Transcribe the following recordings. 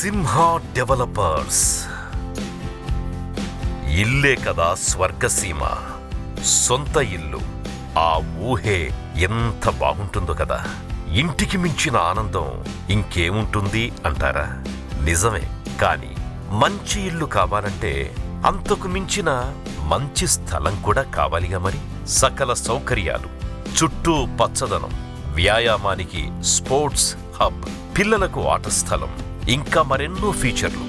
సింహ developers. ఇల్లే కదా స్వర్గసీమ. సొంత ఇల్లు, ఆ ఊహే ఎంత బాగుంటుందో కదా. ఇంటికి మించిన ఆనందం ఇంకేముంటుంది అంటారా? నిజమే. కానీ మంచి ఇల్లు కావాలంటే అంతకు మించిన మంచి స్థలం కూడా కావాలిగా మరి. సకల సౌకర్యాలు, చుట్టూ పచ్చదనం, వ్యాయామానికి స్పోర్ట్స్ హబ్, పిల్లలకు ఆట స్థలం, ఇంకా మరెన్నో ఫీచర్లు.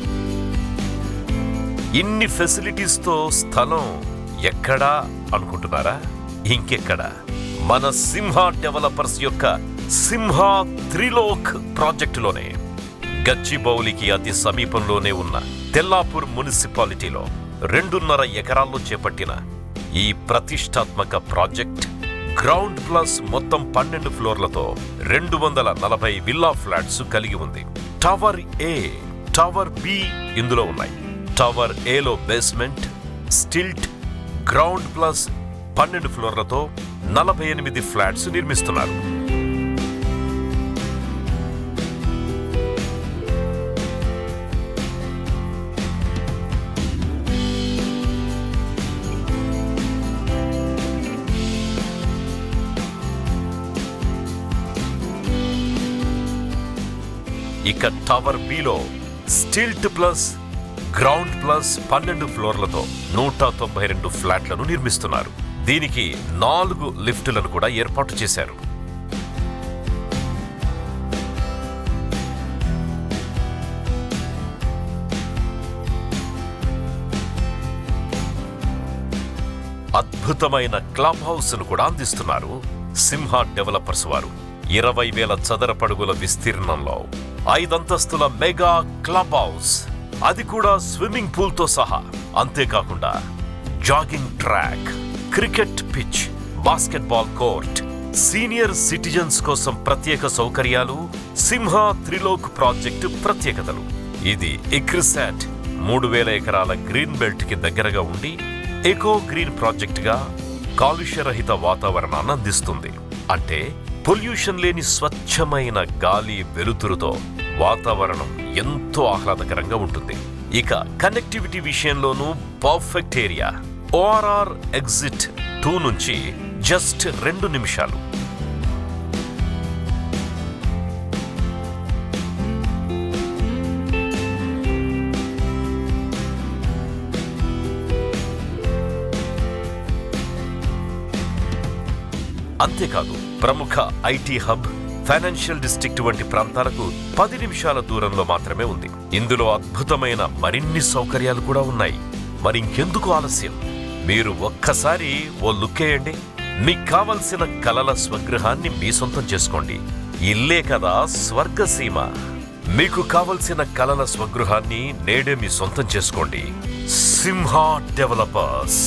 ఇన్ని ఫెసిలిటీస్తో స్థలం ఎక్కడా అనుకుంటున్నారా? ఇంకెక్కడా? మన సింహ డెవలపర్స్ యొక్క సింహ త్రిలోక్ ప్రాజెక్టులోనే. గచ్చిబౌలికి అతి సమీపంలోనే ఉన్న తెల్లాపూర్ మున్సిపాలిటీలో 2.5 ఎకరాల్లో చేపట్టిన ఈ ప్రతిష్టాత్మక ప్రాజెక్ట్ గ్రౌండ్ ప్లస్ మొత్తం 12 ఫ్లోర్లతో 240 విల్లా ఫ్లాట్స్ కలిగి ఉంది. టవర్ ఏ, టవర్ బి ఇందులో ఉన్నాయి. టవర్ ఏలో basement, stilt, ground plus 12 ఫ్లోర్లతో 48 flats నిర్మిస్తున్నారు. ఇక tower below stilt plus ground plus 12 ఫ్లోర్లతో 192 ఫ్లాట్లను నిర్మిస్తున్నారు. దీనికి 4 లిఫ్టులను కూడా ఏర్పాటు చేశారు. అద్భుతమైన క్లబ్ హౌస్ ను కూడా అందిస్తున్నారు సింహ డెవలపర్స్ వారు. 20,000 చదరపడుగుల విస్తీర్ణంలో 5 అంతస్తుల మెగా క్లబ్ హౌస్, అది కూడా స్విమ్మింగ్ పూల్ తో సహా. అంతేకాకుండా jogging track, cricket pitch, basketball court, senior citizens కోసం ప్రత్యేక సౌకర్యాలు. సింహ త్రిలోక్ ప్రాజెక్టు ప్రత్యేకతలు. ఇది ఇక్రిసాట్ 3000 ఎకరాల గ్రీన్ బెల్ట్ కి దగ్గరగా ఉండి ఎకో గ్రీన్ ప్రాజెక్టుగా కాలుష్యరహిత వాతావరణాన్ని అందిస్తుంది. అంటే పొల్యూషన్ లేని స్వచ్ఛమైన గాలి, వెలుతురుతో వాతావరణం ఎంతో ఆహ్లాదకరంగా ఉంటుంది. ఇక కనెక్టివిటీ విషయంలోనూ పర్ఫెక్ట్ ఏరియా. ఓఆర్ఆర్ ఎగ్జిట్ 2 నుంచి జస్ట్ 2 నిమిషాలు. అంతేకాదు ప్రముఖ ఐటీ హబ్, ఫైనాన్షియల్ డిస్ట్రిక్ట్ వంటి ప్రాంతాలకు 10 నిమిషాల దూరంలో మాత్రమే ఉంది. ఇందులో అద్భుతమైన మరిన్ని సౌకర్యాలు కూడా ఉన్నాయి. మరింకెందుకు ఆలస్యం? మీరు ఒక్కసారి ఓ లుక్ వేయండి. మీకు కావలసిన కలల స్వగృహాన్ని మీ సొంతం చేసుకోండి. ఇల్లే కదా స్వర్గసీమ. మీకు కావలసిన కలల స్వగృహాన్ని నేడే మీ సొంతం చేసుకోండి. సింహ డెవలపర్స్.